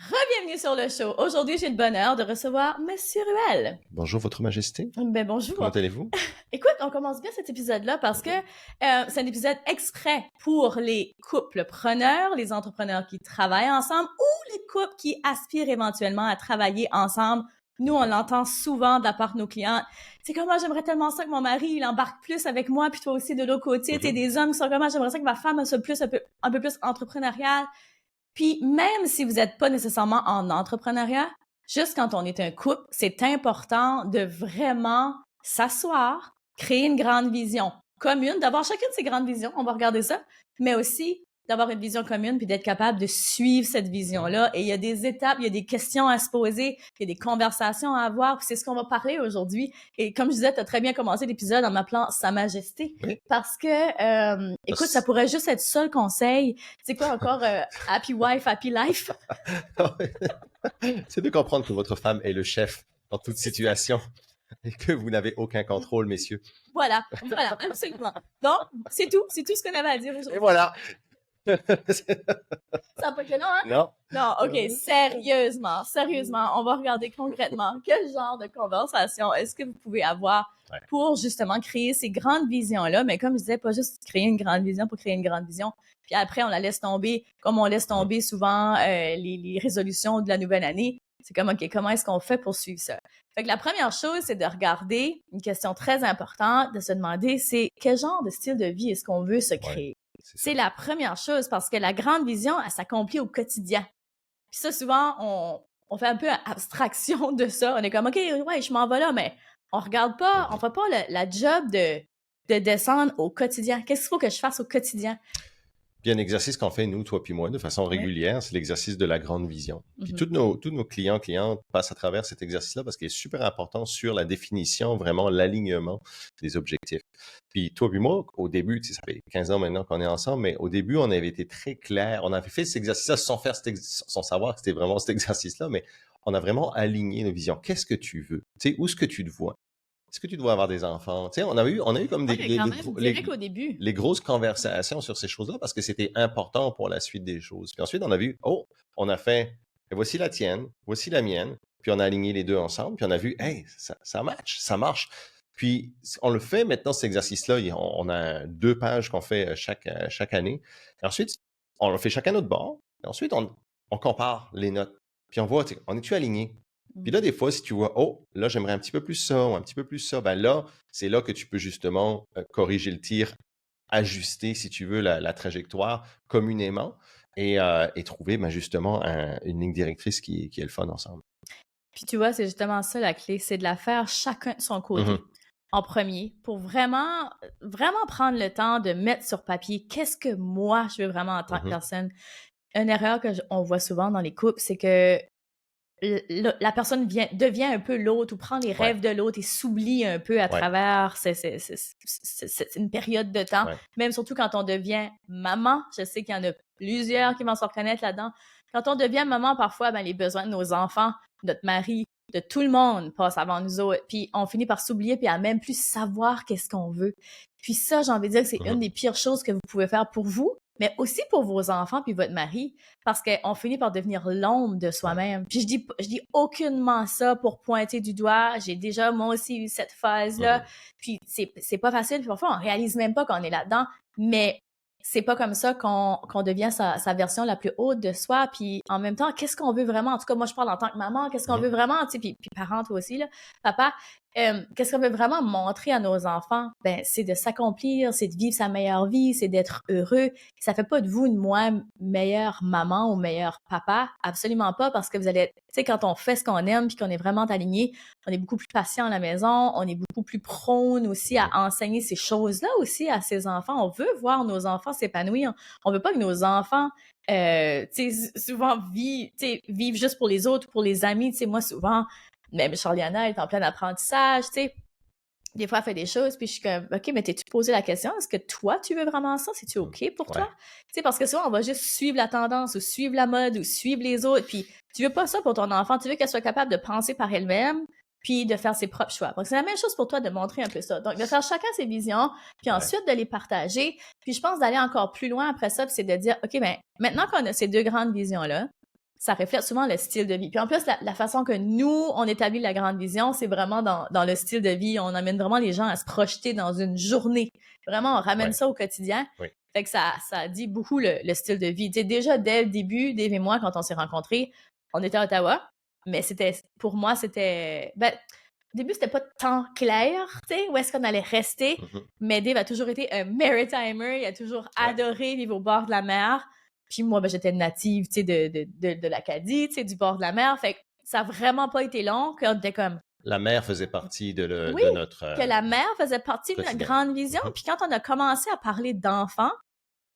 Bienvenue sur le show. Aujourd'hui, j'ai le bonheur de recevoir Monsieur Ruel. Bonjour, Votre Majesté. Ben bonjour. Comment allez-vous? Écoute, on commence bien cet épisode-là parce que c'est un épisode exprès pour les couples preneurs, les entrepreneurs qui travaillent ensemble ou les couples qui aspirent éventuellement à travailler ensemble. Nous, on l'entend souvent de la part de nos clients. C'est comme moi, j'aimerais tellement ça que mon mari, il embarque plus avec moi, puis toi aussi de l'autre côté. Tu sais, des hommes qui sont comme moi, j'aimerais ça que ma femme soit plus, un peu plus entrepreneuriale. Puis même si vous n'êtes pas nécessairement en entrepreneuriat, juste quand on est un couple, c'est important de vraiment s'asseoir, créer une grande vision commune, d'avoir chacune de ces grandes visions, on va regarder ça, mais aussi d'avoir une vision commune puis d'être capable de suivre cette vision-là. Et il y a des étapes, il y a des questions à se poser, il y a des conversations à avoir, puis c'est ce qu'on va parler aujourd'hui. Et comme je disais, tu as très bien commencé l'épisode en m'appelant Sa Majesté, Oui. parce que, écoute, ça pourrait juste être ça le conseil. C'est quoi encore Happy Wife, Happy Life? C'est de comprendre que votre femme est le chef dans toute situation et que vous n'avez aucun contrôle, messieurs. Voilà, absolument. Donc, c'est tout ce qu'on avait à dire Et aujourd'hui. voilà. Ça n'a pas été long, hein? Non. Non, OK, sérieusement, on va regarder concrètement quel genre de conversation est-ce que vous pouvez avoir pour justement créer ces grandes visions-là. Mais comme je disais, pas juste créer une grande vision pour créer une grande vision. Puis après, on la laisse tomber, comme on laisse tomber souvent les résolutions de la nouvelle année. C'est comme, OK, comment est-ce qu'on fait pour suivre ça? Fait que la première chose, c'est de regarder une question très importante, de se demander, c'est quel genre de style de vie est-ce qu'on veut se créer? C'est la première chose parce que la grande vision, elle s'accomplit au quotidien. Puis ça, souvent, on fait un peu abstraction de ça. On est comme, OK, ouais, je m'en vais là, mais on regarde pas, on fait pas la job de descendre au quotidien. Qu'est-ce qu'il faut que je fasse au quotidien? Puis un exercice qu'on fait, nous, toi puis moi, de façon régulière, c'est l'exercice de la grande vision. Puis tous nos clients passent à travers cet exercice-là parce qu'il est super important sur la définition, vraiment l'alignement des objectifs. Puis toi puis moi, au début, tu sais, ça fait 15 ans maintenant qu'on est ensemble, mais au début, on avait été très clair. On avait fait cet exercice-là sans savoir que c'était vraiment cet exercice-là, mais on a vraiment aligné nos visions. Qu'est-ce que tu veux? Tu sais, où est-ce que tu te vois? Est-ce que tu dois avoir des enfants? Tu sais, on a eu comme au début. les grosses conversations sur ces choses-là parce que c'était important pour la suite des choses. Puis ensuite, on a vu, on a fait, voici la tienne, voici la mienne, puis on a aligné les deux ensemble, puis on a vu, hey, ça match, ça marche. Puis on le fait maintenant, cet exercice-là, on a 2 pages qu'on fait chaque année. Et ensuite, on le fait chacun notre bord. Et ensuite, on compare les notes. Puis on voit, on est-tu aligné? Puis là, des fois, si tu vois, là, j'aimerais un petit peu plus ça ou un petit peu plus ça, ben là, c'est là que tu peux justement corriger le tir, ajuster, si tu veux, la trajectoire communément et trouver justement une ligne directrice qui est le fun ensemble. Puis tu vois, c'est justement ça la clé, c'est de la faire chacun de son côté. En premier, pour vraiment prendre le temps de mettre sur papier qu'est-ce que moi, je veux vraiment en tant que personne. Une erreur on voit souvent dans les couples, c'est que la personne devient un peu l'autre ou prend les rêves de l'autre et s'oublie un peu à travers c'est une période de temps. Même surtout quand on devient maman. Je sais qu'il y en a plusieurs qui vont se reconnaître là-dedans. Quand on devient maman, parfois, les besoins de nos enfants, notre mari, de tout le monde passent avant nous autres. Puis on finit par s'oublier puis à même plus savoir qu'est-ce qu'on veut. Puis ça, j'ai envie de dire que c'est une des pires choses que vous pouvez faire pour vous, mais aussi pour vos enfants puis votre mari, parce qu'on finit par devenir l'ombre de soi-même. Puis je dis aucunement ça pour pointer du doigt. J'ai déjà, moi aussi, eu cette phase-là. Puis c'est pas facile. Puis parfois, on réalise même pas qu'on est là-dedans. Mais c'est pas comme ça qu'on devient sa version la plus haute de soi. Puis en même temps, qu'est-ce qu'on veut vraiment? En tout cas, moi, je parle en tant que maman. Qu'est-ce qu'on veut vraiment? Tu sais, puis parent, toi aussi, là, papa. Qu'est-ce qu'on veut vraiment montrer à nos enfants? Ben, c'est de s'accomplir, c'est de vivre sa meilleure vie, c'est d'être heureux. Ça fait pas de vous, de moi, meilleure maman ou meilleur papa. Absolument pas, parce que vous allez, tu sais, quand on fait ce qu'on aime puis qu'on est vraiment aligné, on est beaucoup plus patient à la maison, on est beaucoup plus prône aussi à enseigner ces choses-là aussi à ses enfants. On veut voir nos enfants s'épanouir. On veut pas que nos enfants, tu sais, souvent vivent juste pour les autres, pour les amis. Tu sais, moi, souvent, même Charliana est en plein apprentissage, tu sais. Des fois, elle fait des choses, puis je suis comme, OK, mais t'es-tu posé la question? Est-ce que toi, tu veux vraiment ça? C'est-tu OK pour toi? Tu sais, parce que souvent, on va juste suivre la tendance ou suivre la mode ou suivre les autres, puis tu veux pas ça pour ton enfant. Tu veux qu'elle soit capable de penser par elle-même, puis de faire ses propres choix. Donc, c'est la même chose pour toi de montrer un peu ça. Donc, de faire chacun ses visions, puis ensuite de les partager. Puis je pense d'aller encore plus loin après ça, puis c'est de dire, OK, ben maintenant qu'on a ces deux grandes visions-là, ça reflète souvent le style de vie. Puis en plus, la façon que nous, on établit la grande vision, c'est vraiment dans le style de vie. On amène vraiment les gens à se projeter dans une journée. Vraiment, on ramène ça au quotidien. Oui. Fait que ça dit beaucoup le style de vie. Tu sais, déjà, dès le début, Dave et moi, quand on s'est rencontrés, on était à Ottawa, mais pour moi, au début, c'était pas tant clair, tu sais, où est-ce qu'on allait rester. Mais Dave a toujours été un maritimer. Il a toujours adoré vivre au bord de la mer. Puis moi, j'étais native, tu sais, de l'Acadie, tu sais, du bord de la mer. Fait que ça a vraiment pas été long qu'on était comme... La mer faisait partie de notre... que la mer faisait partie de notre grande vision. Puis quand on a commencé à parler d'enfants,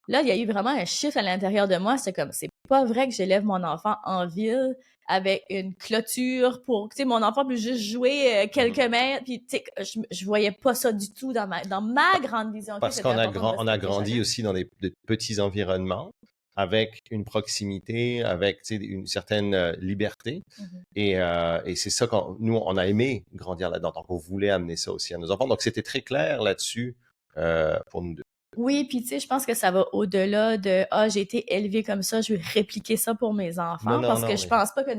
là, il y a eu vraiment un shift à l'intérieur de moi. C'est comme, c'est pas vrai que j'élève mon enfant en ville avec une clôture pour, tu sais, mon enfant peut juste jouer quelques mètres. Puis, tu sais, je voyais pas ça du tout dans ma grande vision. Parce qu'on a grandi aussi dans de petits environnements, avec une proximité, avec une certaine liberté. Et c'est ça nous, on a aimé grandir là-dedans. Donc, on voulait amener ça aussi à nos enfants. Donc, c'était très clair là-dessus pour nous deux. Oui, puis tu sais, je pense que ça va au-delà de « Ah, j'ai été élevée comme ça, je vais répliquer ça pour mes enfants. » Parce que je pense pas que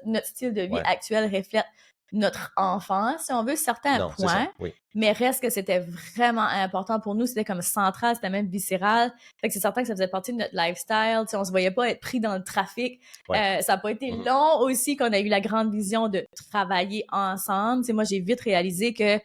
notre style de vie actuel reflète notre enfance, si on veut, certains points. Mais reste que c'était vraiment important pour nous. C'était comme central, c'était même viscéral. Fait que c'est certain que ça faisait partie de notre lifestyle. Tu sais, on se voyait pas être pris dans le trafic. Ça n'a pas été long aussi qu'on a eu la grande vision de travailler ensemble. Tu sais, moi, j'ai vite réalisé que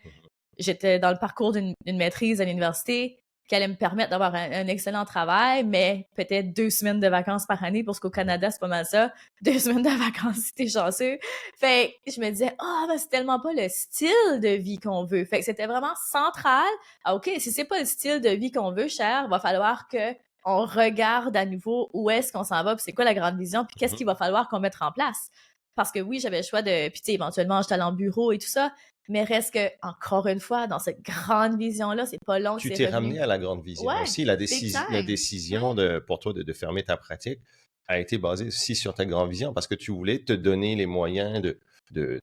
j'étais dans le parcours d'une maîtrise à l'université qui allait me permettre d'avoir un excellent travail, mais peut-être 2 semaines de vacances par année, parce qu'au Canada, c'est pas mal ça. 2 semaines de vacances si t'es chanceux. Fait que je me disais, ben c'est tellement pas le style de vie qu'on veut. Fait que c'était vraiment central. OK, si c'est pas le style de vie qu'on veut, cher, va falloir que on regarde à nouveau où est-ce qu'on s'en va, puis c'est quoi la grande vision, puis qu'est-ce qu'il va falloir qu'on mette en place. Parce que oui, j'avais le choix de... Puis tu sais, éventuellement, j'étais allée en bureau et tout ça, mais reste que, encore une fois, dans cette grande vision-là, c'est pas long. Tu t'es ramené à la grande vision aussi. La décision pour toi de fermer ta pratique a été basée aussi sur ta grande vision parce que tu voulais te donner les moyens de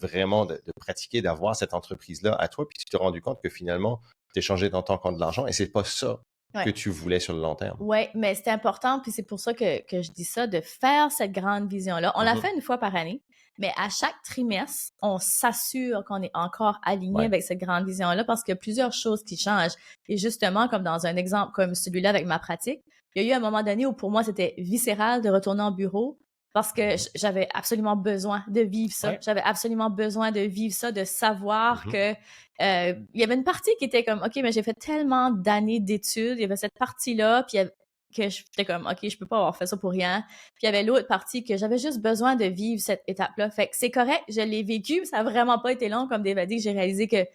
vraiment de pratiquer, d'avoir cette entreprise-là à toi. Puis tu t'es rendu compte que finalement, tu échangeais ton temps contre de l'argent et c'est pas ça que tu voulais sur le long terme. Oui, mais c'est important, puis c'est pour ça que je dis ça, de faire cette grande vision-là. On la fait une fois par année. Mais à chaque trimestre, on s'assure qu'on est encore aligné avec cette grande vision-là parce qu'il y a plusieurs choses qui changent. Et justement, comme dans un exemple comme celui-là avec ma pratique, il y a eu un moment donné où pour moi, c'était viscéral de retourner en bureau parce que j'avais absolument besoin de vivre ça. J'avais absolument besoin de vivre ça, de savoir que il y avait une partie qui était comme, OK, mais j'ai fait tellement d'années d'études, il y avait cette partie-là, puis que j'étais comme, OK, je peux pas avoir fait ça pour rien. Puis il y avait l'autre partie que j'avais juste besoin de vivre cette étape-là. Fait que c'est correct, je l'ai vécu, ça a vraiment pas été long, comme Dave a dit, j'ai réalisé que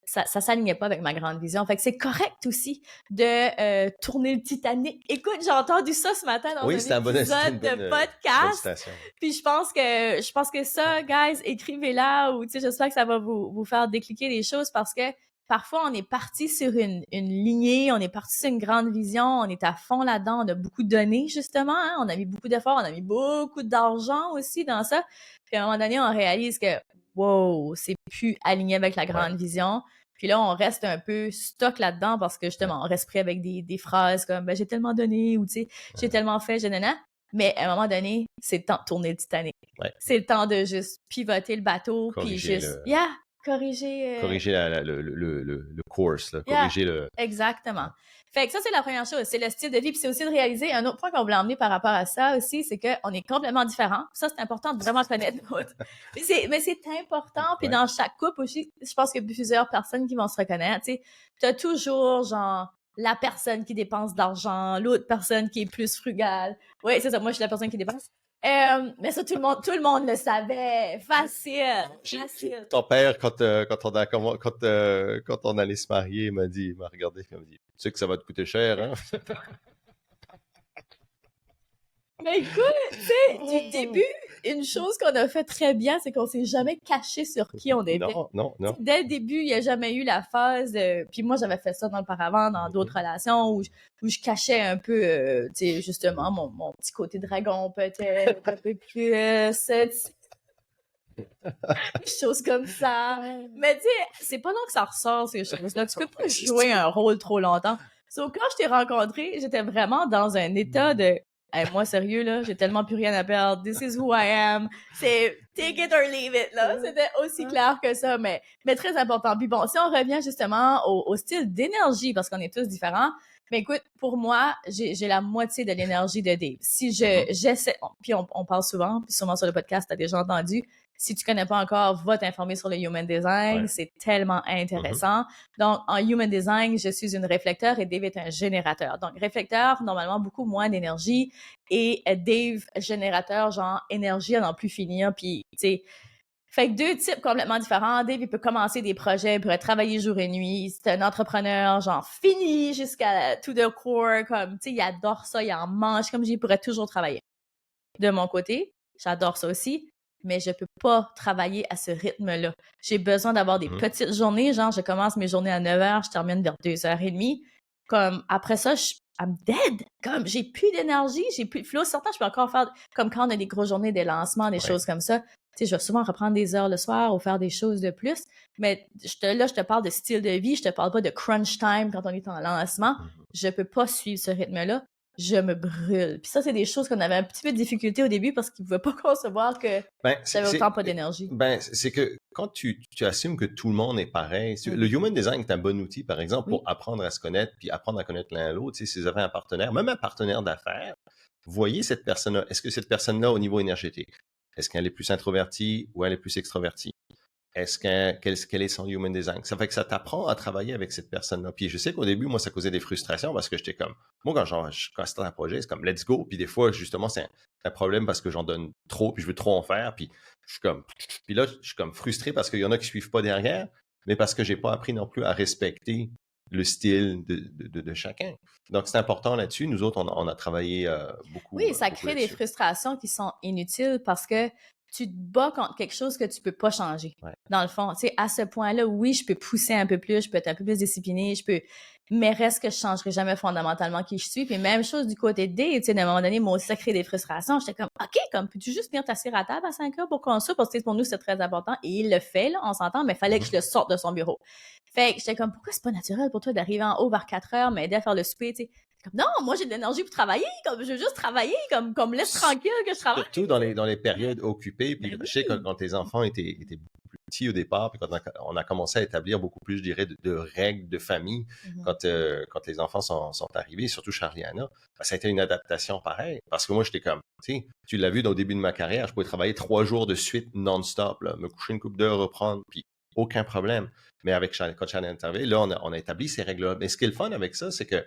ça s'alignait pas avec ma grande vision. Fait que c'est correct aussi de tourner le Titanic. Écoute, j'ai entendu ça ce matin dans un épisode de podcast. Puis je pense que ça, guys, écrivez-la ou tu sais, j'espère que ça va vous faire décliquer les choses parce que parfois, on est parti sur une lignée, on est parti sur une grande vision, on est à fond là-dedans, on a beaucoup donné, justement, hein? On a mis beaucoup d'efforts, on a mis beaucoup d'argent aussi dans ça. Puis à un moment donné, on réalise que, wow, c'est plus aligné avec la grande vision. Puis là, on reste un peu stock là-dedans parce que, justement, on reste pris avec des phrases comme, j'ai tellement donné ou, tu sais, j'ai tellement fait, Mais à un moment donné, c'est le temps de tourner le Titanic. C'est le temps de juste pivoter le bateau, puis juste, corriger le course, là, corriger le... Exactement. Fait que ça, c'est la première chose, c'est le style de vie. Puis c'est aussi de réaliser, un autre point qu'on voulait emmener par rapport à ça aussi, c'est qu'on est complètement différents. Ça, c'est important de vraiment connaître l'autre. Mais c'est important, puis dans chaque couple aussi, je pense qu'il y a plusieurs personnes qui vont se reconnaître. Tu sais, t'as toujours, genre, la personne qui dépense de l'argent, l'autre personne qui est plus frugale. Oui, c'est ça, moi, je suis la personne qui dépense. Mais ça, tout le monde le savait. Facile. Ton père, quand on allait se marier, il m'a regardé, il m'a dit, tu sais que ça va te coûter cher, hein? Mais écoute, tu sais, du début, une chose qu'on a fait très bien, c'est qu'on s'est jamais caché sur qui on était. Non. Dès le début, il n'y a jamais eu la phase puis moi, j'avais fait ça dans le paravent, dans d'autres relations, où je cachais un peu, tu sais, justement, mon petit côté dragon, peut-être, un peu plus, choses comme ça. Mais tu sais, c'est pas long que ça ressort, ces choses-là. Tu peux pas jouer un rôle trop longtemps. Sauf quand je t'ai rencontré, j'étais vraiment dans un état de Hey, moi, sérieux, là, j'ai tellement plus rien à perdre. This is who I am. C'est take it or leave it, là. C'était aussi clair que ça, mais très important. Puis bon, si on revient justement au style d'énergie, parce qu'on est tous différents, mais écoute, pour moi, j'ai la moitié de l'énergie de Dave. Si j'essaie, puis on parle souvent, puis sûrement sur le podcast, t'as déjà entendu, si tu connais pas encore, va t'informer sur le Human Design. Ouais. C'est tellement intéressant. Donc, en Human Design, je suis une réflecteur et Dave est un générateur. Donc, réflecteur, normalement, beaucoup moins d'énergie et Dave, générateur, genre, énergie à n'en plus finir. Puis, tu sais, fait que deux types complètement différents. Dave, il peut commencer des projets, il pourrait travailler jour et nuit. C'est un entrepreneur, genre, fini jusqu'à to the core. Comme, tu sais, il adore ça, il en mange. Comme, il pourrait toujours travailler. De mon côté, j'adore ça aussi, mais je peux pas travailler à ce rythme-là. J'ai besoin d'avoir des petites journées, genre je commence mes journées à 9h, je termine vers 2h30. Comme après ça, I'm dead. Comme j'ai plus d'énergie, j'ai plus de flow. Certains, je peux encore faire, comme quand on a des grosses journées, des lancements, des choses comme ça. Tu sais, je vais souvent reprendre des heures le soir ou faire des choses de plus. Mais là, je te parle de style de vie, je te parle pas de crunch time quand on est en lancement. Je peux pas suivre ce rythme-là. Je me brûle. Puis ça, c'est des choses qu'on avait un petit peu de difficulté au début parce qu'ils ne pouvaient pas concevoir que j'avais autant pas d'énergie. C'est que quand tu assumes que tout le monde est pareil, le Human Design est un bon outil, par exemple, pour apprendre à se connaître, puis apprendre à connaître l'un l'autre. Si vous avez un partenaire, même un partenaire d'affaires, voyez cette personne-là. Est-ce que cette personne-là, au niveau énergétique, est-ce qu'elle est plus introvertie ou elle est plus extrovertie? Quel est son Human Design? Ça fait que ça t'apprend à travailler avec cette personne-là. Puis je sais qu'au début, moi, ça causait des frustrations parce que j'étais comme, moi, quand c'était un projet, c'est comme, let's go. Puis des fois, justement, c'est un problème parce que j'en donne trop, puis je veux trop en faire. Puis là, je suis comme frustré parce qu'il y en a qui suivent pas derrière, mais parce que j'ai pas appris non plus à respecter le style de chacun. Donc, c'est important là-dessus. Nous autres, on a travaillé beaucoup. Oui, ça beaucoup crée des frustrations qui sont inutiles parce que tu te bats contre quelque chose que tu peux pas changer. Ouais. Dans le fond, tu sais, à ce point-là, oui, je peux pousser un peu plus, je peux être un peu plus disciplinée, mais reste que je changerai jamais fondamentalement qui je suis. Puis même chose du côté de D, tu sais, à un moment donné, moi aussi, ça crée des frustrations. J'étais comme, OK, comme, peux-tu juste venir t'asseoir à table à 5 heures pour qu'on soupe? Parce que pour nous, c'est très important. Et il le fait, là, on s'entend, mais il fallait que je le sorte de son bureau. Fait que j'étais comme, pourquoi c'est pas naturel pour toi d'arriver en haut vers 4 heures, m'aider à faire le souper, tu sais? Comme, non, moi, j'ai de l'énergie pour travailler, comme, je veux juste travailler, comme laisse tranquille que je travaille. Surtout dans les périodes occupées. Puis je sais que quand les enfants étaient beaucoup plus petits au départ, puis quand on a commencé à établir beaucoup plus, je dirais, de règles de famille, quand les enfants sont arrivés, surtout Charliana, ça a été une adaptation pareille. Parce que moi, j'étais comme, tu l'as vu au début de ma carrière, je pouvais travailler 3 jours de suite non-stop, là, me coucher une couple d'heures, reprendre, puis aucun problème. Mais quand Charliana est arrivée, là, on a établi ces règles-là. Mais ce qui est le fun avec ça, c'est que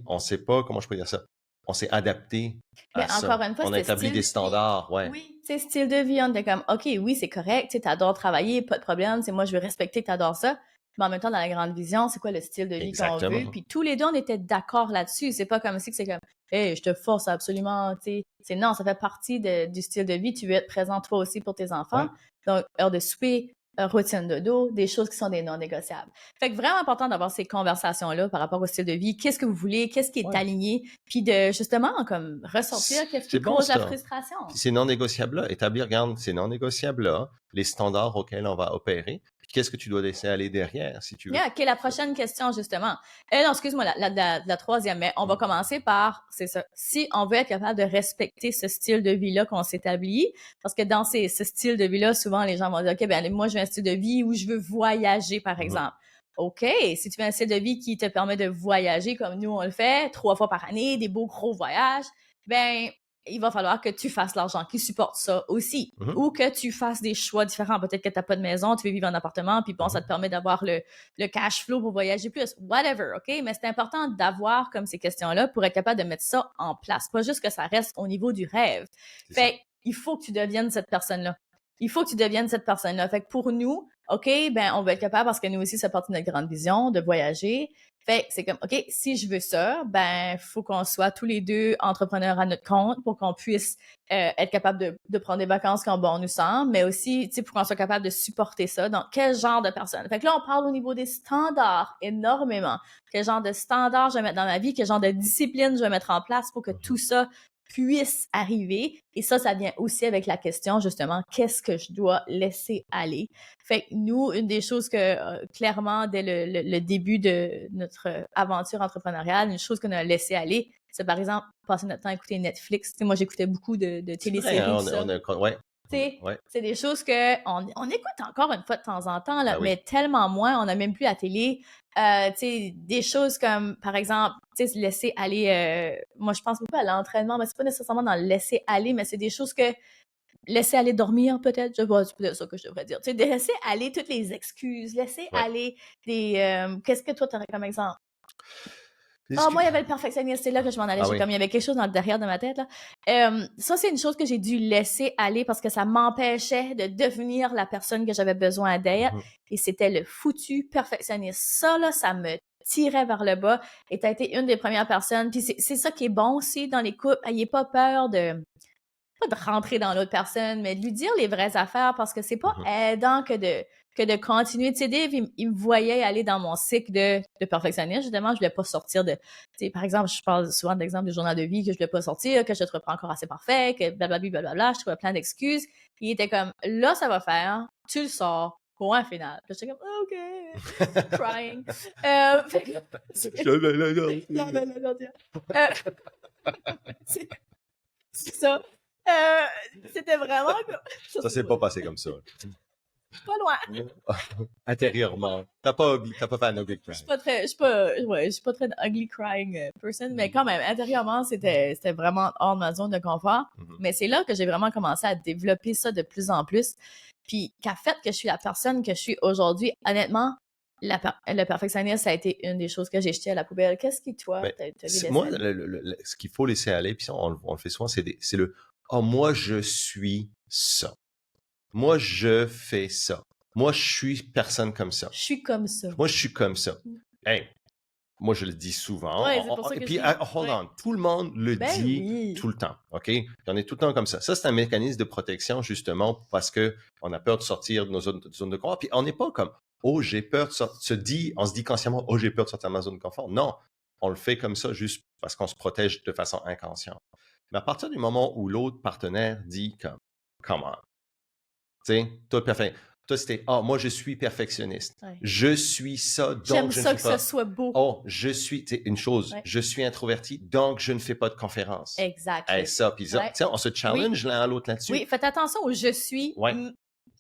on ne sait pas, comment je peux dire ça, on s'est adapté à ça. Encore une fois, on a établi des standards, ouais. Oui, c'est style de vie, on était comme, OK, oui, c'est correct, tu adores travailler, pas de problème, moi, je veux respecter que tu adores ça, mais en même temps, dans la grande vision, c'est quoi le style de vie qu'on veut? Puis tous les deux, on était d'accord là-dessus. C'est pas comme si que c'est comme, hey, je te force absolument, tu sais. Non, ça fait partie du style de vie. Tu veux être présent toi aussi pour tes enfants. Donc, heure de souper, routine de dos, des choses qui sont des non négociables. Fait que vraiment important d'avoir ces conversations-là par rapport au style de vie. Qu'est-ce que vous voulez? Qu'est-ce qui est aligné? Puis de, justement, comme ressortir qu'est-ce qui cause la frustration. Puis ces non négociables-là, établir, regarde, ces non négociables-là, les standards auxquels on va opérer, puis qu'est-ce que tu dois laisser aller derrière, si tu veux. OK, la prochaine question, justement. Non, excuse-moi, la troisième, mais on va commencer par, c'est ça, si on veut être capable de respecter ce style de vie-là qu'on s'établit, parce que dans ce style de vie-là, souvent, les gens vont dire, OK, ben moi, je veux un style de vie où je veux voyager, par exemple. OK, si tu veux un style de vie qui te permet de voyager comme nous, on le fait, 3 fois par année, des beaux gros voyages, ben il va falloir que tu fasses l'argent qui supporte ça aussi. Ou que tu fasses des choix différents. Peut-être que tu n'as pas de maison, tu veux vivre en appartement, puis bon, ça te permet d'avoir le cash flow pour voyager plus. Whatever, OK? Mais c'est important d'avoir comme ces questions-là pour être capable de mettre ça en place. Pas juste que ça reste au niveau du rêve. Fait il faut que tu deviennes cette personne-là. Il faut que tu deviennes cette personne-là. Fait que pour nous, OK, ben on va être capable, parce que nous aussi, ça partie de notre grande vision, de voyager. Fait que c'est comme, OK, si je veux ça, ben faut qu'on soit tous les deux entrepreneurs à notre compte pour qu'on puisse être capable de prendre des vacances quand bon nous semble, mais aussi, tu sais, pour qu'on soit capable de supporter ça. Donc, quel genre de personne? Fait que là, on parle au niveau des standards énormément. Quel genre de standards je vais mettre dans ma vie? Quel genre de discipline je vais mettre en place pour que tout ça puisse arriver. Et ça vient aussi avec la question, justement, qu'est-ce que je dois laisser aller? Fait que nous, une des choses que, clairement, dès le début de notre aventure entrepreneuriale, une chose qu'on a laissé aller, c'est par exemple passer notre temps à écouter Netflix. Tu sais, moi, j'écoutais beaucoup de C'est vrai, téléséries, hein, tout ça. ouais. Tu sais, Ouais. c'est des choses qu'on écoute encore une fois de temps en temps, là, Ben oui. mais tellement moins, on n'a même plus la télé. Tu sais, des choses comme, par exemple, tu sais, laisser aller, moi, je pense beaucoup à l'entraînement, mais c'est pas nécessairement dans le laisser aller, mais c'est des choses que laisser aller dormir, peut-être, je vois, c'est peut-être ça que je devrais dire. Tu sais, de laisser aller toutes les excuses, laisser Ouais. aller qu'est-ce que toi, tu aurais comme exemple? Des Ah, moi, il y excuses. avait le perfectionniste, c'est là que je m'en allais. Ah J'ai oui. comme, il y avait quelque chose dans le derrière de ma tête, là. Ça, c'est une chose que j'ai dû laisser aller parce que ça m'empêchait de devenir la personne que j'avais besoin d'être. Mhm. Et c'était le foutu perfectionniste. Ça, là, ça me tirait vers le bas. Et t'as été une des premières personnes. Puis c'est ça qui est bon aussi dans les couples. Ayez pas peur pas de rentrer dans l'autre personne, mais de lui dire les vraies affaires parce que c'est pas Mhm. aidant que de continuer. Tu sais, Dave, il me voyait aller dans mon cycle de perfectionnisme. Justement, je voulais pas sortir de, tu sais, par exemple, je parle souvent d'exemples du journal de vie que je voulais pas sortir, que je te reprends encore assez parfait, que blablabla, je trouvais plein d'excuses. Puis il était comme, là, ça va faire, tu le sors, point final. Puis j'étais comme, OK, crying. Fait que- Non, non, non, non, c'est c'est ça. C'était vraiment comme... Ça s'est pas passé comme ça. Pas loin. Intérieurement. T'as pas fait un ugly cry. Je suis pas très ugly crying person, mais quand même, intérieurement, c'était vraiment hors de ma zone de confort. Mhm. Mais c'est là que j'ai vraiment commencé à développer ça de plus en plus. Puis, qu'a fait que je suis la personne que je suis aujourd'hui, honnêtement, le perfectionnisme, ça a été une des choses que j'ai jetées à la poubelle. Qu'est-ce qui, toi, Ben, t'as laissé moi, aller? ce qu'il faut laisser aller, puis ça, on le fait souvent, c'est le oh, moi, je suis ça. Moi, je fais ça. Moi, je suis personne comme ça. Je suis comme ça. Moi, je suis comme ça. Hey, moi, je le dis souvent. Ouais, c'est pour ça Et que puis, je dis. hold Ouais. on, tout le monde le Ben dit oui. tout le temps, OK? On est tout le temps comme ça. Ça, c'est un mécanisme de protection, justement, parce que on a peur de sortir de nos zones de confort. Puis, on n'est pas comme, oh, j'ai peur de sortir. On se dit consciemment, oh, j'ai peur de sortir de ma zone de confort. Non, on le fait comme ça juste parce qu'on se protège de façon inconsciente. Mais à partir du moment où l'autre partenaire dit comme, come on, tu sais, toi, c'était, ah, moi, je suis perfectionniste. Ouais. Je suis ça, J'aime donc je ne ça fais que pas. ça soit beau. Oh, je suis, tu sais, une chose, Ouais. je suis introverti, donc je ne fais pas de conférences. Exact. Hey, ça, puis ça, Ouais. tu sais, on se challenge l'un à l'autre là-dessus. Oui, faites attention au je suis. Ouais, Quand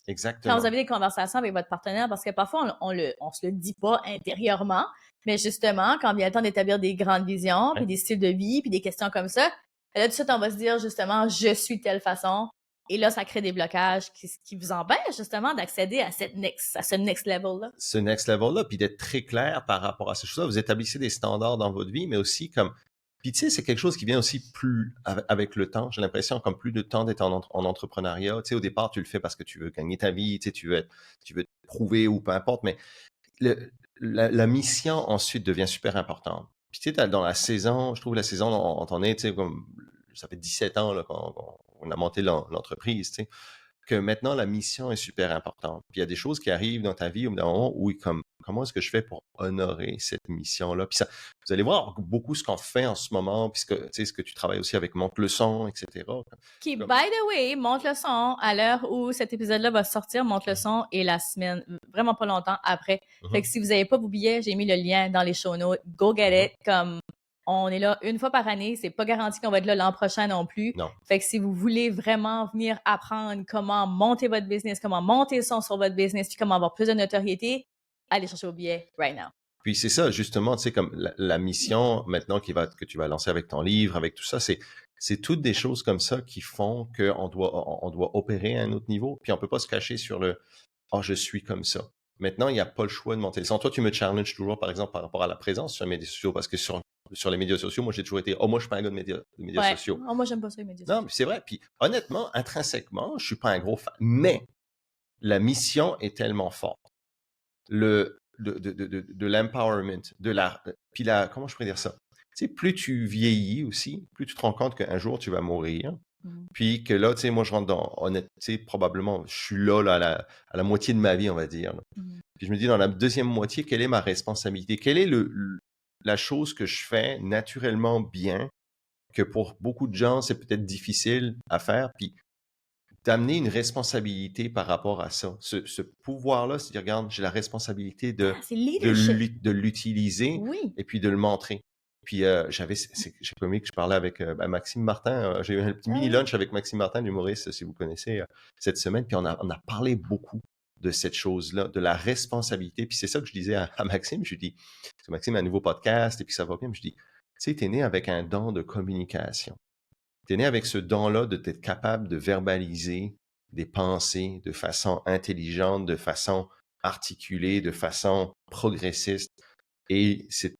exactement. vous avez des conversations avec votre partenaire, parce que parfois, on se le dit pas intérieurement, mais justement, quand vient le temps d'établir des grandes visions, Ouais. puis des styles de vie, puis des questions comme ça, là, tout de suite, on va se dire justement, je suis de telle façon. Et là, ça crée des blocages qui vous empêchent justement d'accéder à ce next level-là. Ce next level-là, puis d'être très clair par rapport à ces choses-là. Vous établissez des standards dans votre vie, mais aussi comme... Puis tu sais, c'est quelque chose qui vient aussi plus avec le temps. J'ai l'impression, comme plus de temps d'être en entrepreneuriat. Tu sais, au départ, tu le fais parce que tu veux gagner ta vie, tu sais, tu veux te prouver ou peu importe, mais la mission ensuite devient super importante. Puis tu sais, dans la saison, je trouve la saison, on t'en est, tu sais, comme ça fait 17 ans là, qu'on a monté l'entreprise, tu sais, que maintenant la mission est super importante. Puis il y a des choses qui arrivent dans ta vie au bout d'un moment où, comme, comment est-ce que je fais pour honorer cette mission-là? Puis ça, vous allez voir beaucoup ce qu'on fait en ce moment, puis tu sais, ce que tu travailles aussi avec Monte le son, etc. Qui, Comme- by the way, monte le son à l'heure où cet épisode-là va sortir. Monte le son et la semaine, vraiment pas longtemps après. Fait que si vous n'avez pas vos billets, j'ai mis le lien dans les show notes. Go get it. Comme on est là une fois par année, c'est pas garanti qu'on va être là l'an prochain non plus. Non. Fait que si vous voulez vraiment venir apprendre comment monter votre business, comment monter le son sur votre business, puis comment avoir plus de notoriété, allez chercher vos billets right now. Puis c'est ça, justement, tu sais, comme la mission maintenant que tu vas lancer avec ton livre, avec tout ça, c'est toutes des choses comme ça qui font qu'on doit opérer à un autre niveau. Puis on peut pas se cacher sur le « oh, je suis comme ça ». Maintenant, il n'y a pas le choix de monter le son. Toi, tu me challenges toujours, par exemple, par rapport à la présence sur les médias sociaux, parce que sur les médias sociaux, moi, j'ai toujours été « oh, moi, je suis pas un gars de médias sociaux ». Oh, moi, j'aime pas ça, les médias Non, mais c'est vrai. Puis honnêtement, intrinsèquement, je suis pas un gros fan. Mais la mission est tellement forte. De l'empowerment, puis comment je pourrais dire ça? Tu sais, plus tu vieillis aussi, plus tu te rends compte qu'un jour tu vas mourir, puis que là, tu sais, moi je rentre dans, honnêteté, probablement, je suis là à la moitié de ma vie, on va dire. Puis je me dis, dans la deuxième moitié, quelle est ma responsabilité? Quelle est la chose que je fais naturellement bien, que pour beaucoup de gens, c'est peut-être difficile à faire, puis d'amener une responsabilité par rapport à ça. Ce pouvoir-là, c'est de dire, regarde, j'ai la responsabilité C'est leadership. de l'utiliser Oui. et puis de le montrer. Puis j'ai pas mis que je parlais avec Maxime Martin. J'ai eu un petit Ah mini oui. lunch avec Maxime Martin, l'humoriste, si vous connaissez, cette semaine. Puis on a parlé beaucoup de cette chose-là, de la responsabilité. Puis c'est ça que je disais à Maxime. Je lui dis, parce que Maxime a un nouveau podcast et puis ça va bien. Je lui dis, tu sais, t'es né avec un don de communication. T'es né avec ce don-là de t'être capable de verbaliser des pensées de façon intelligente, de façon articulée, de façon progressiste. Et c'est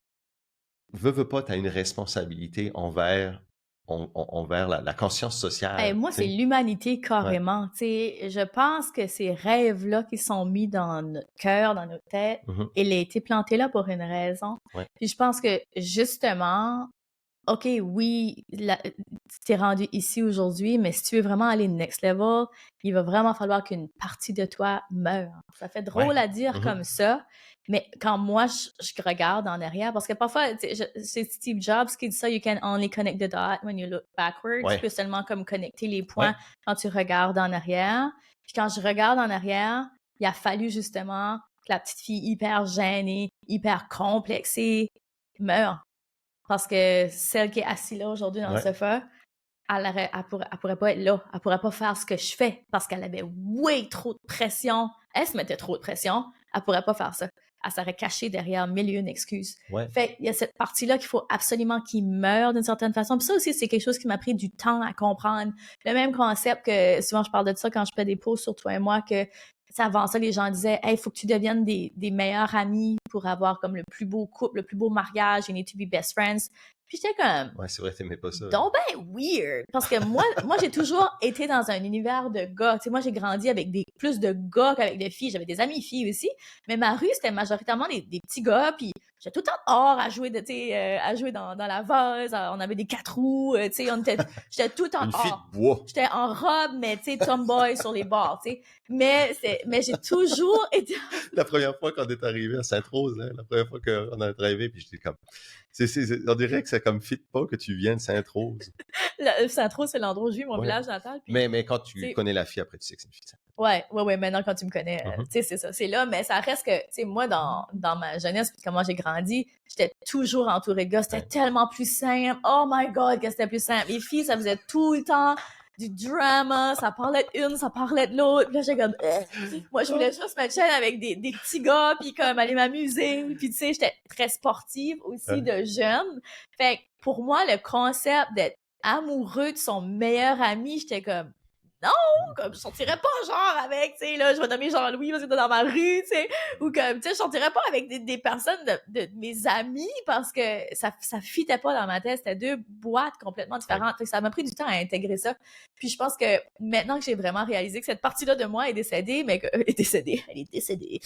veux pas, tu as une responsabilité envers la conscience sociale, Moi, tu c'est sais. l'humanité Ouais. carrément. Tu sais, je pense que ces rêves-là qui sont mis dans notre cœur, dans nos têtes, Mhm. ils ont été plantés là pour une raison. Ouais. Puis je pense que justement, OK, oui, t'es rendu ici aujourd'hui, mais si tu veux vraiment aller next level, il va vraiment falloir qu'une partie de toi meure. Ça fait drôle Ouais. à dire Mhm. comme ça, mais quand moi, je regarde en arrière, parce que parfois, tu sais, c'est Steve Jobs qui dit ça, you can only connect the dots when you look backwards. Tu Ouais. peux seulement comme connecter les Ouais. points quand tu regardes en arrière. Puis quand je regarde en arrière, il a fallu justement que la petite fille hyper gênée, hyper complexée, meure. Parce que celle qui est assise là aujourd'hui dans le Ouais. sofa, elle pourrait pas être là. Elle pourrait pas faire ce que je fais parce qu'elle avait way trop de pression. Elle se mettait trop de pression. Elle pourrait pas faire ça. Elle serait cachée derrière mille et une excuses. Ouais. Fait il y a cette partie-là qu'il faut absolument qu'il meure d'une certaine façon. Puis ça aussi, c'est quelque chose qui m'a pris du temps à comprendre. Le même concept que souvent je parle de ça quand je fais des posts sur toi et moi, que avant ça, les gens disaient, hey, il faut que tu deviennes des meilleurs amis pour avoir comme le plus beau couple, le plus beau mariage, you need to be best friends. Puis j'étais comme, Ouais, c'est vrai, t'aimais pas ça. donc ben weird. Parce que moi j'ai toujours été dans un univers de gars. Tu sais, moi, j'ai grandi avec plus de gars qu'avec de filles. J'avais des amis filles aussi. Mais ma rue, c'était majoritairement des petits gars. Puis j'étais tout le temps dehors à jouer, à jouer dans la vase. On avait des 4 roues. Tu sais, j'étais tout le temps Une fille dehors. de bois. J'étais en robe, mais tu sais, tomboy sur les bords, tu sais. Mais j'ai toujours été... La première fois qu'on est arrivé à Sainte-Rose, hein, la première fois qu'on est arrivé, puis j'étais comme... on dirait que ça comme fit pas que tu viennes de Sainte-Rose. Sainte-Rose, c'est l'endroit où je vis, mon Ouais. village natal. Puis, Mais quand tu connais la fille, après, tu sais que c'est une fille de Sainte-Rose. Ouais, maintenant, quand tu me connais, tu sais, c'est ça, c'est là, mais ça reste que, tu sais, moi, dans ma jeunesse, puis comment j'ai grandi, j'étais toujours entourée de gars, c'était tellement plus simple, oh my God, que c'était plus simple. Les filles, ça faisait tout le temps du drama, ça parlait d'une, ça parlait de l'autre, puis là, j'étais comme, moi, je voulais juste me chill avec des petits gars, puis comme aller m'amuser, puis tu sais, j'étais très sportive aussi de jeune. Fait que pour moi, le concept d'être amoureux de son meilleur ami, j'étais comme, non, comme je sortirais pas genre avec, tu sais, là, je vais nommer Jean-Louis parce que t'es dans ma rue, tu sais, ou comme, tu sais, je sortirais pas avec des personnes de mes amis parce que ça fitait pas dans ma tête, c'était deux boîtes complètement différentes. Fait que ça m'a pris du temps à intégrer ça. Puis je pense que maintenant que j'ai vraiment réalisé que cette partie-là de moi est décédée, elle est décédée.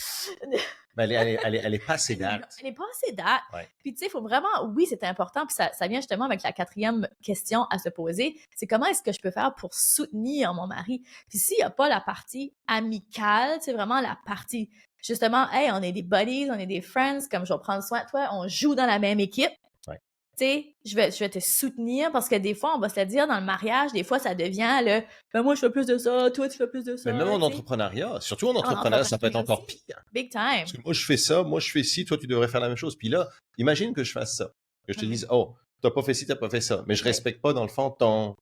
Ben, elle est passée date. Elle est passée date. Ouais. Puis tu sais, il faut vraiment, oui, c'est important, puis ça vient justement avec la 4e question à se poser, c'est comment est-ce que je peux faire pour soutenir mon mari? Puis s'il n'y a pas la partie amicale, c'est vraiment la partie, justement, hey, on est des buddies, on est des friends, comme je vais prendre soin de toi, on joue dans la même équipe. Ouais. Tu sais, je vais te soutenir parce que des fois, on va se le dire dans le mariage, des fois, ça devient le ben moi, je fais plus de ça, toi, tu fais plus de ça. Mais même en entrepreneuriat, surtout en entrepreneuriat, ça peut être encore pire. Big time. Parce que moi, je fais ça, moi, je fais ci, toi, tu devrais faire la même chose. Puis là, imagine que je fasse ça. Que je te dise, oh, t'as pas fait ci, t'as pas fait ça. Mais je respecte pas, dans le fond, ton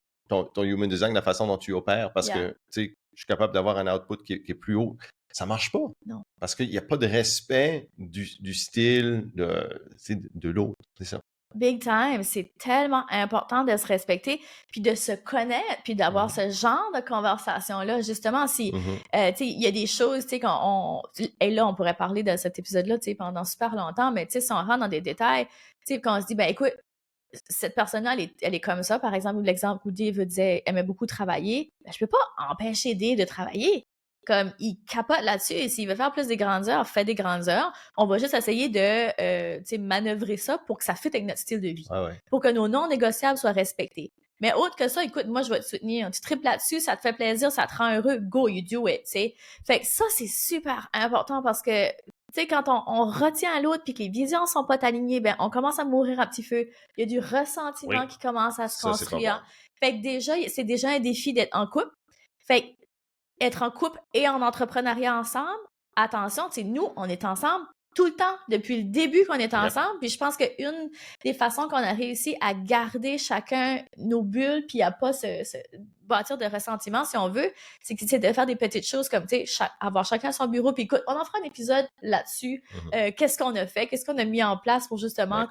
human design, la façon dont tu opères, parce que, tu sais, je suis capable d'avoir un output qui est plus haut. Ça marche pas. Non. Parce qu'il n'y a pas de respect du style de l'autre. C'est ça. Big time, c'est tellement important de se respecter, puis de se connaître, puis d'avoir ce genre de conversation-là. Justement, si, tu sais, il y a des choses, tu sais, et là, on pourrait parler de cet épisode-là, tu sais, pendant super longtemps, mais tu sais, si on rentre dans des détails, tu sais, quand on se dit, ben écoute, cette personne-là, elle est comme ça, par exemple, l'exemple où Dave disait, aimait beaucoup travailler, ben, je peux pas empêcher Dave de travailler. Comme, il capote là-dessus, et s'il veut faire plus des grandes heures, fait des grandes heures. On va juste essayer de manœuvrer ça pour que ça fitte avec notre style de vie. Pour que nos non négociables soient respectés. Mais autre que ça, écoute, moi, je vais te soutenir. Tu triples là-dessus, ça te fait plaisir, ça te rend heureux, go, you do it, tu sais. Fait que ça, c'est super important parce que, tu sais, quand on retient l'autre puis que les visions sont pas alignées, ben, on commence à mourir à petit feu. Il y a du ressentiment qui commence à se construire. Fait que déjà, c'est déjà un défi d'être en couple. Fait que être en couple et en entrepreneuriat ensemble, attention, tu sais, nous, on est ensemble tout le temps, depuis le début qu'on est ensemble. Puis je pense qu'une des façons qu'on a réussi à garder chacun nos bulles, puis à pas se bâtir de ressentiment, si on veut, c'est de faire des petites choses comme, tu sais, avoir chacun son bureau. Puis écoute, on en fera un épisode là-dessus. Qu'est-ce qu'on a fait? Qu'est-ce qu'on a mis en place pour justement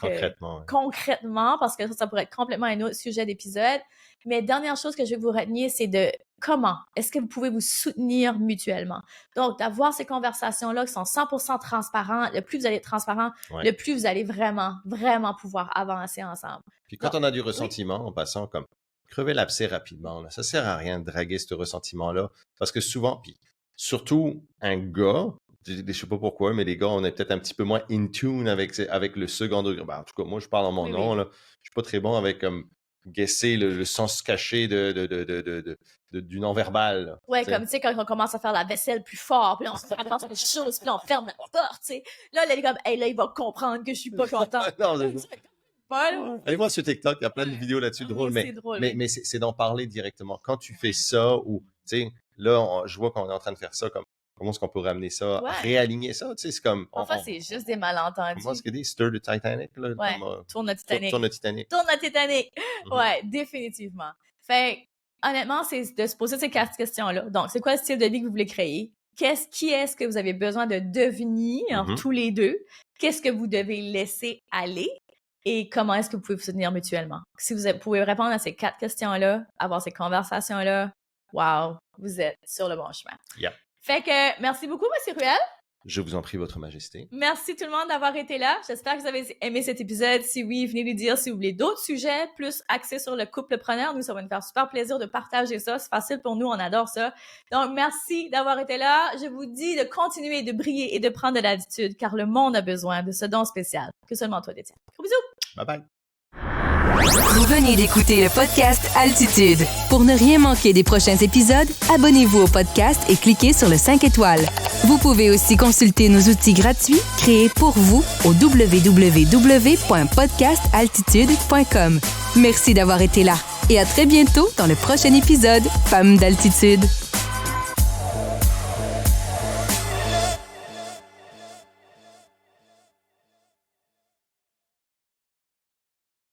concrètement, parce que ça pourrait être complètement un autre sujet d'épisode. Mais dernière chose que je vais vous retenir, c'est de comment est-ce que vous pouvez vous soutenir mutuellement. Donc, d'avoir ces conversations-là qui sont 100% transparentes. Le plus vous allez être transparent, le plus vous allez vraiment, vraiment pouvoir avancer ensemble. Puis quand on a du ressentiment, en passant comme crever l'abcès rapidement, là, ça sert à rien de draguer ce ressentiment-là. Parce que souvent, puis surtout un gars, je sais pas pourquoi, mais les gars, on est peut-être un petit peu moins in tune avec le second degré. Ben, en tout cas, moi, je parle en mon nom, là. Je suis pas très bon avec guesser le sens caché du non-verbal. Ouais, comme tu sais, quand on commence à faire la vaisselle plus fort, puis on se fait attention à des choses, puis on ferme la porte, tu sais. Là, il est comme, hey, là, il va comprendre que je suis pas content. Allez voir sur TikTok, il y a plein de vidéos là-dessus drôles, mais c'est d'en parler directement. Quand tu fais ça, ou, tu sais, là, je vois qu'on est en train de faire ça, comme, comment est-ce qu'on peut ramener ça, réaligner ça, tu sais, c'est comme... Enfin, c'est juste des malentendus. Comment est-ce qu'il dit? Stir the Titanic, là? Ouais, tourne le Titanic. Tourne le Titanic. Tourne le Titanic! Ouais, définitivement. Fait honnêtement, c'est de se poser ces 4 questions-là. Donc, c'est quoi le style de vie que vous voulez créer? Qui est-ce que vous avez besoin de devenir tous les deux? Qu'est-ce que vous devez laisser aller? Et comment est-ce que vous pouvez vous soutenir mutuellement? Si vous pouvez répondre à ces 4 questions-là, avoir ces conversations-là, wow, vous êtes sur le bon chemin. Yep. Fait que, merci beaucoup, M. Ruel. Je vous en prie, Votre Majesté. Merci tout le monde d'avoir été là. J'espère que vous avez aimé cet épisode. Si oui, venez nous dire si vous voulez d'autres sujets plus axés sur le couple preneur. Nous, ça va nous faire super plaisir de partager ça. C'est facile pour nous, on adore ça. Donc, merci d'avoir été là. Je vous dis de continuer de briller et de prendre de l'attitude, car le monde a besoin de ce don spécial que seulement toi détiens. Gros bisous! Bye bye! Vous venez d'écouter le podcast Altitude. Pour ne rien manquer des prochains épisodes, abonnez-vous au podcast et cliquez sur le 5 étoiles. Vous pouvez aussi consulter nos outils gratuits créés pour vous au www.podcastaltitude.com. Merci d'avoir été là et à très bientôt dans le prochain épisode Femmes d'Altitude.